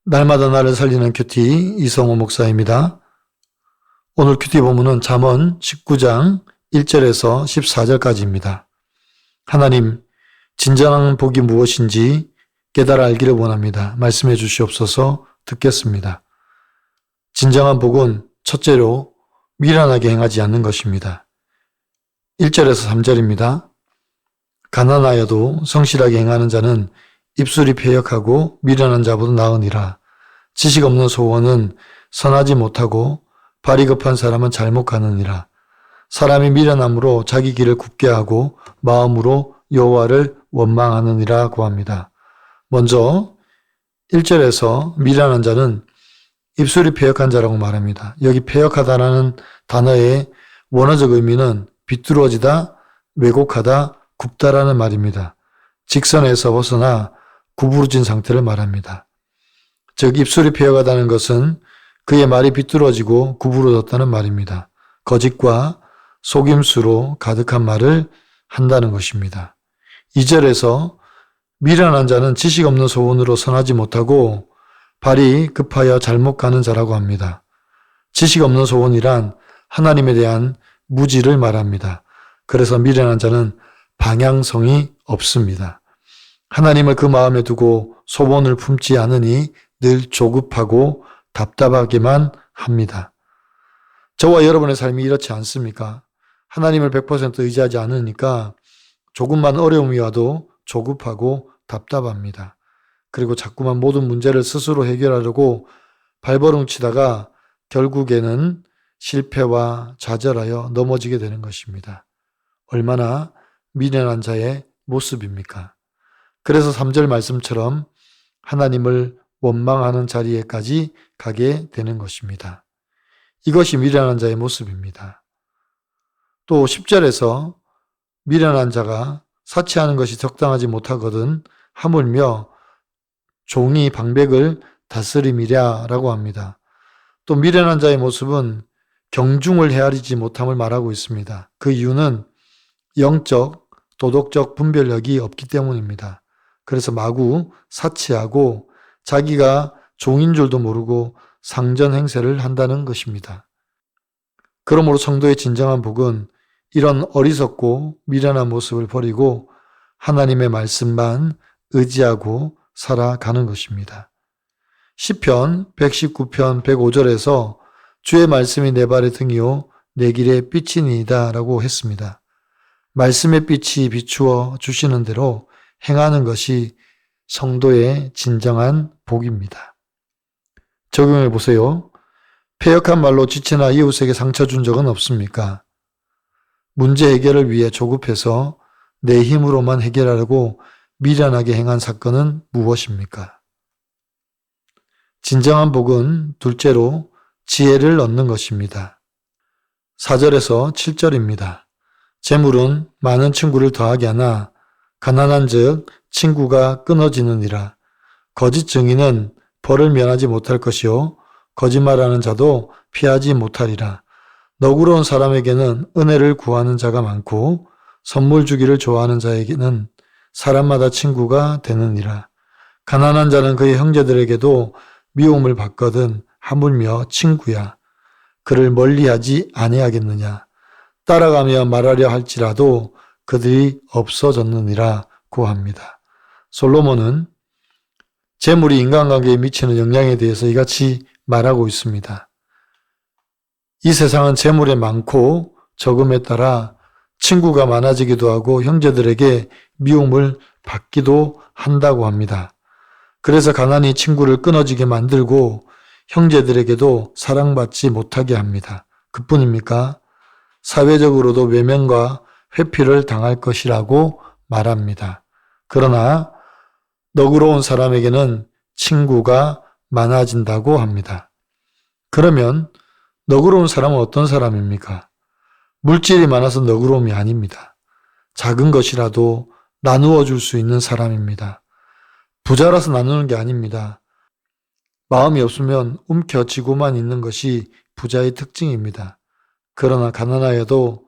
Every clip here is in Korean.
날마다 나를 살리는 큐티 이성호 목사입니다. 오늘 큐티 본문은 잠언 19장 1절에서 14절까지입니다. 하나님, 진정한 복이 무엇인지 깨달아 알기를 원합니다. 말씀해 주시옵소서. 듣겠습니다. 진정한 복은 첫째로 미련하게 행하지 않는 것입니다. 1절에서 3절입니다. 가난하여도 성실하게 행하는 자는 입술이 패역하고 미련한 자보다 나으니라. 지식 없는 소원은 선하지 못하고 발이 급한 사람은 잘못 가느니라. 사람이 미련함으로 자기 길을 굽게 하고 마음으로 여호와를 원망하느니라고 합니다. 먼저 1절에서 미련한 자는 입술이 패역한 자라고 말합니다. 여기 패역하다라는 단어의 원어적 의미는 비뚤어지다, 왜곡하다, 굽다라는 말입니다. 직선에서 벗어나 구부러진 상태를 말합니다. 즉 입술이 패역하다는 것은 그의 말이 비뚤어지고 구부러졌다는 말입니다. 거짓과 속임수로 가득한 말을 한다는 것입니다. 2절에서 미련한 자는 지식 없는 소원으로 선하지 못하고 발이 급하여 잘못 가는 자라고 합니다. 지식 없는 소원이란 하나님에 대한 무지를 말합니다. 그래서 미련한 자는 방향성이 없습니다. 하나님을 그 마음에 두고 소원을 품지 않으니 늘 조급하고 답답하기만 합니다. 저와 여러분의 삶이 이렇지 않습니까? 하나님을 100% 의지하지 않으니까 조금만 어려움이 와도 조급하고 답답합니다. 그리고 자꾸만 모든 문제를 스스로 해결하려고 발버둥 치다가 결국에는 실패와 좌절하여 넘어지게 되는 것입니다. 얼마나 미련한 자의 모습입니까? 그래서 3절 말씀처럼 하나님을 원망하는 자리에까지 가게 되는 것입니다. 이것이 미련한 자의 모습입니다. 또 10절에서 미련한 자가 사치하는 것이 적당하지 못하거든 하물며 종이 방백을 다스림이랴 라고 합니다. 또 미련한 자의 모습은 경중을 헤아리지 못함을 말하고 있습니다. 그 이유는 영적, 도덕적 분별력이 없기 때문입니다. 그래서 마구 사치하고 자기가 종인 줄도 모르고 상전 행세를 한다는 것입니다. 그러므로 성도의 진정한 복은 이런 어리석고 미련한 모습을 버리고 하나님의 말씀만 의지하고 살아가는 것입니다. 시편 119편 105절에서 주의 말씀이 내 발의 등이요 내 길의 빛이니이다 라고 했습니다. 말씀의 빛이 비추어 주시는 대로 행하는 것이 성도의 진정한 복입니다. 적용해 보세요. 패역한 말로 지체나 이웃에게 상처 준 적은 없습니까? 문제 해결을 위해 조급해서 내 힘으로만 해결하려고 미련하게 행한 사건은 무엇입니까? 진정한 복은 둘째로 지혜를 얻는 것입니다. 4절에서 7절입니다. 재물은 많은 친구를 더하게 하나 가난한 즉 친구가 끊어지느니라. 거짓 증인은 벌을 면하지 못할 것이요 거짓말하는 자도 피하지 못하리라. 너그러운 사람에게는 은혜를 구하는 자가 많고 선물 주기를 좋아하는 자에게는 사람마다 친구가 되느니라. 가난한 자는 그의 형제들에게도 미움을 받거든 하물며 친구야. 그를 멀리하지 아니하겠느냐. 따라가며 말하려 할지라도 그들이 없어졌느니라고 합니다. 솔로몬은 재물이 인간관계에 미치는 영향에 대해서 이같이 말하고 있습니다. 이 세상은 재물이 많고 적음에 따라 친구가 많아지기도 하고 형제들에게 미움을 받기도 한다고 합니다. 그래서 가난이 친구를 끊어지게 만들고 형제들에게도 사랑받지 못하게 합니다. 그뿐입니까? 사회적으로도 외면과 회피를 당할 것이라고 말합니다. 그러나 너그러운 사람에게는 친구가 많아진다고 합니다. 그러면 너그러운 사람은 어떤 사람입니까? 물질이 많아서 너그러움이 아닙니다. 작은 것이라도 나누어 줄 수 있는 사람입니다. 부자라서 나누는 게 아닙니다. 마음이 없으면 움켜쥐고만 있는 것이 부자의 특징입니다. 그러나 가난하여도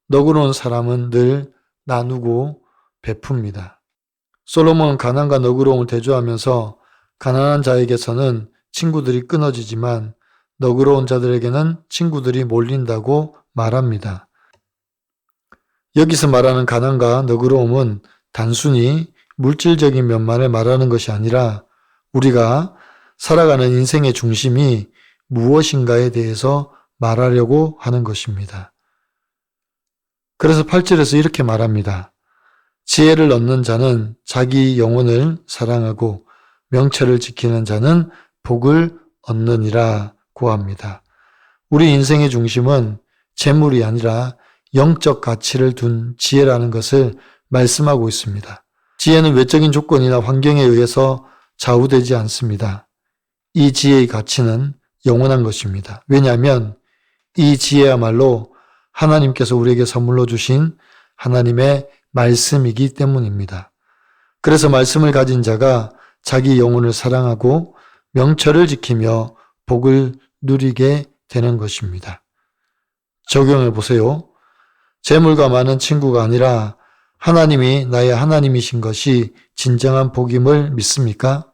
너그러운 사람은 늘 나누고 베풉니다. 솔로몬은 가난과 너그러움을 대조하면서 가난한 자에게서는 친구들이 끊어지지만 너그러운 자들에게는 친구들이 몰린다고 말합니다. 여기서 말하는 가난과 너그러움은 단순히 물질적인 면만을 말하는 것이 아니라 우리가 살아가는 인생의 중심이 무엇인가에 대해서 말하려고 하는 것입니다. 그래서 8절에서 이렇게 말합니다. 지혜를 얻는 자는 자기 영혼을 사랑하고 명철을 지키는 자는 복을 얻느니라 고합니다. 우리 인생의 중심은 재물이 아니라 영적 가치를 둔 지혜라는 것을 말씀하고 있습니다. 지혜는 외적인 조건이나 환경에 의해서 좌우되지 않습니다. 이 지혜의 가치는 영원한 것입니다. 왜냐하면 이 지혜야말로 하나님께서 우리에게 선물로 주신 하나님의 말씀이기 때문입니다. 그래서 말씀을 가진 자가 자기 영혼을 사랑하고 명철을 지키며 복을 누리게 되는 것입니다. 적용해 보세요. 재물과 많은 친구가 아니라 하나님이 나의 하나님이신 것이 진정한 복임을 믿습니까?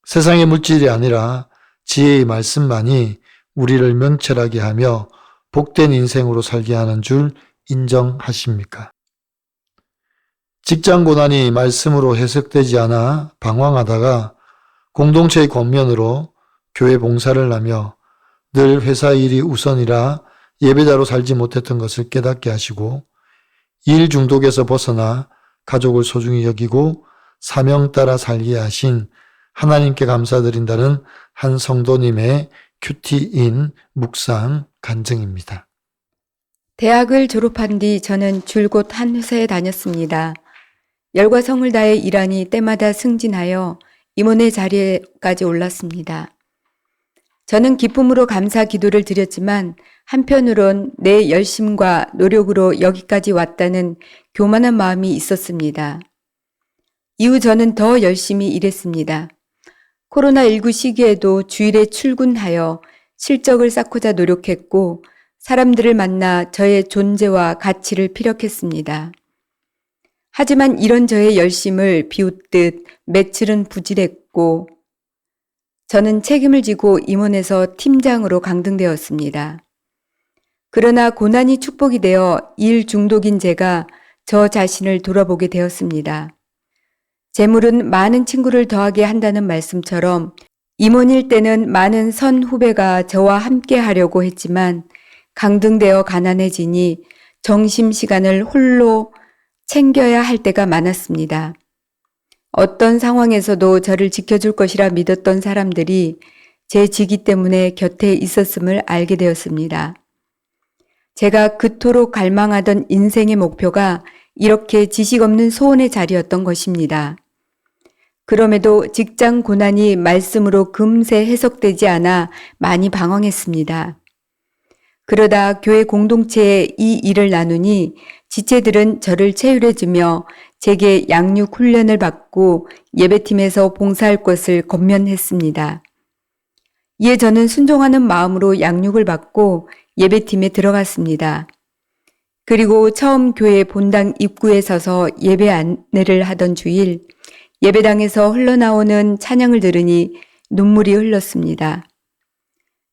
세상의 물질이 아니라 지혜의 말씀만이 우리를 명철하게 하며 복된 인생으로 살게 하는 줄 인정하십니까? 직장 고난이 말씀으로 해석되지 않아 방황하다가 공동체의 권면으로 교회 봉사를 하며 늘 회사 일이 우선이라 예배자로 살지 못했던 것을 깨닫게 하시고 일 중독에서 벗어나 가족을 소중히 여기고 사명 따라 살게 하신 하나님께 감사드린다는 한 성도님의 큐티인 묵상 간증입니다. 대학을 졸업한 뒤 저는 줄곧 한 회사에 다녔습니다. 열과 성을 다해 일하니 때마다 승진하여 임원의 자리에까지 올랐습니다. 저는 기쁨으로 감사 기도를 드렸지만 한편으론 내 열심과 노력으로 여기까지 왔다는 교만한 마음이 있었습니다. 이후 저는 더 열심히 일했습니다. 코로나19 시기에도 주일에 출근하여 실적을 쌓고자 노력했고 사람들을 만나 저의 존재와 가치를 피력했습니다. 하지만 이런 저의 열심을 비웃듯 며칠은 부질했고 저는 책임을 지고 임원에서 팀장으로 강등되었습니다. 그러나 고난이 축복이 되어 일 중독인 제가 저 자신을 돌아보게 되었습니다. 재물은 많은 친구를 더하게 한다는 말씀처럼 임원일 때는 많은 선 후배가 저와 함께 하려고 했지만 강등되어 가난해지니 점심시간을 홀로 챙겨야 할 때가 많았습니다. 어떤 상황에서도 저를 지켜줄 것이라 믿었던 사람들이 제 직위 때문에 곁에 있었음을 알게 되었습니다. 제가 그토록 갈망하던 인생의 목표가 이렇게 지식 없는 소원의 자리였던 것입니다. 그럼에도 직장 고난이 말씀으로 금세 해석되지 않아 많이 방황했습니다. 그러다 교회 공동체에 이 일을 나누니 지체들은 저를 체휼해주며 제게 양육 훈련을 받고 예배팀에서 봉사할 것을 권면했습니다. 이에 저는 순종하는 마음으로 양육을 받고 예배팀에 들어갔습니다. 그리고 처음 교회 본당 입구에 서서 예배 안내를 하던 주일 예배당에서 흘러나오는 찬양을 들으니 눈물이 흘렀습니다.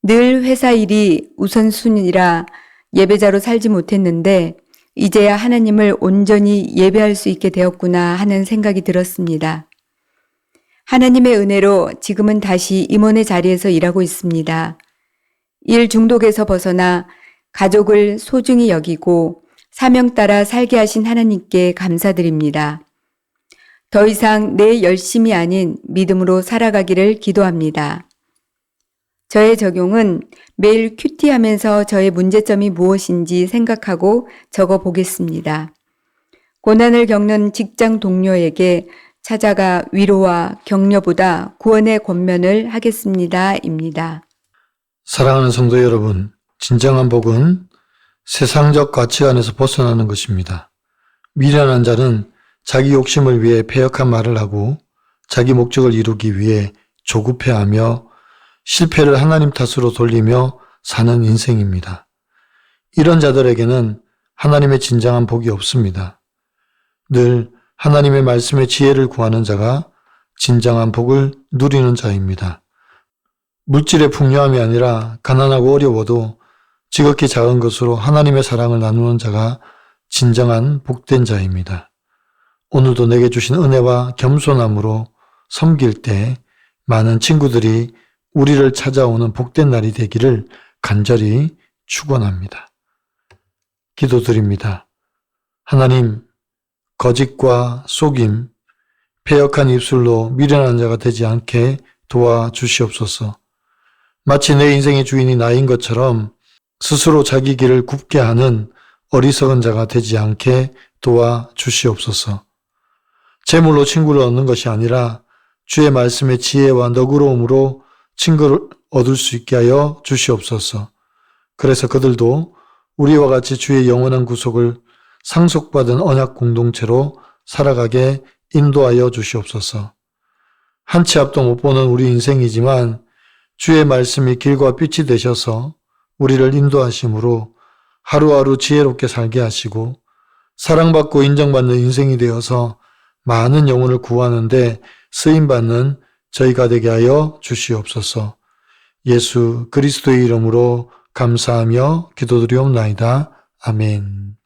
늘 회사 일이 우선순위라 예배자로 살지 못했는데 이제야 하나님을 온전히 예배할 수 있게 되었구나 하는 생각이 들었습니다. 하나님의 은혜로 지금은 다시 임원의 자리에서 일하고 있습니다. 일 중독에서 벗어나 가족을 소중히 여기고 사명 따라 살게 하신 하나님께 감사드립니다. 더 이상 내 열심이 아닌 믿음으로 살아가기를 기도합니다. 저의 적용은 매일 큐티하면서 저의 문제점이 무엇인지 생각하고 적어 보겠습니다. 고난을 겪는 직장 동료에게 찾아가 위로와 격려보다 구원의 권면을 하겠습니다. 입니다. 사랑하는 성도 여러분, 진정한 복은 세상적 가치관에서 벗어나는 것입니다. 미련한 자는 자기 욕심을 위해 패역한 말을 하고 자기 목적을 이루기 위해 조급해하며 실패를 하나님 탓으로 돌리며 사는 인생입니다. 이런 자들에게는 하나님의 진정한 복이 없습니다. 늘 하나님의 말씀의 지혜를 구하는 자가 진정한 복을 누리는 자입니다. 물질의 풍요함이 아니라 가난하고 어려워도 지극히 작은 것으로 하나님의 사랑을 나누는 자가 진정한 복된 자입니다. 오늘도 내게 주신 은혜와 겸손함으로 섬길 때 많은 친구들이 우리를 찾아오는 복된 날이 되기를 간절히 축원합니다. 기도드립니다. 하나님, 거짓과 속임, 패역한 입술로 미련한 자가 되지 않게 도와주시옵소서. 마치 내 인생의 주인이 나인 것처럼 스스로 자기 길을 굽게 하는 어리석은 자가 되지 않게 도와주시옵소서. 재물로 친구를 얻는 것이 아니라 주의 말씀의 지혜와 너그러움으로 친구를 얻을 수 있게 하여 주시옵소서. 그래서 그들도 우리와 같이 주의 영원한 구속을 상속받은 언약 공동체로 살아가게 인도하여 주시옵소서. 한 치 앞도 못 보는 우리 인생이지만 주의 말씀이 길과 빛이 되셔서 우리를 인도하심으로 하루하루 지혜롭게 살게 하시고 사랑받고 인정받는 인생이 되어서 많은 영혼을 구하는데 쓰임받는 저희가 되게 하여 주시옵소서. 예수 그리스도의 이름으로 감사하며 기도드리옵나이다. 아멘.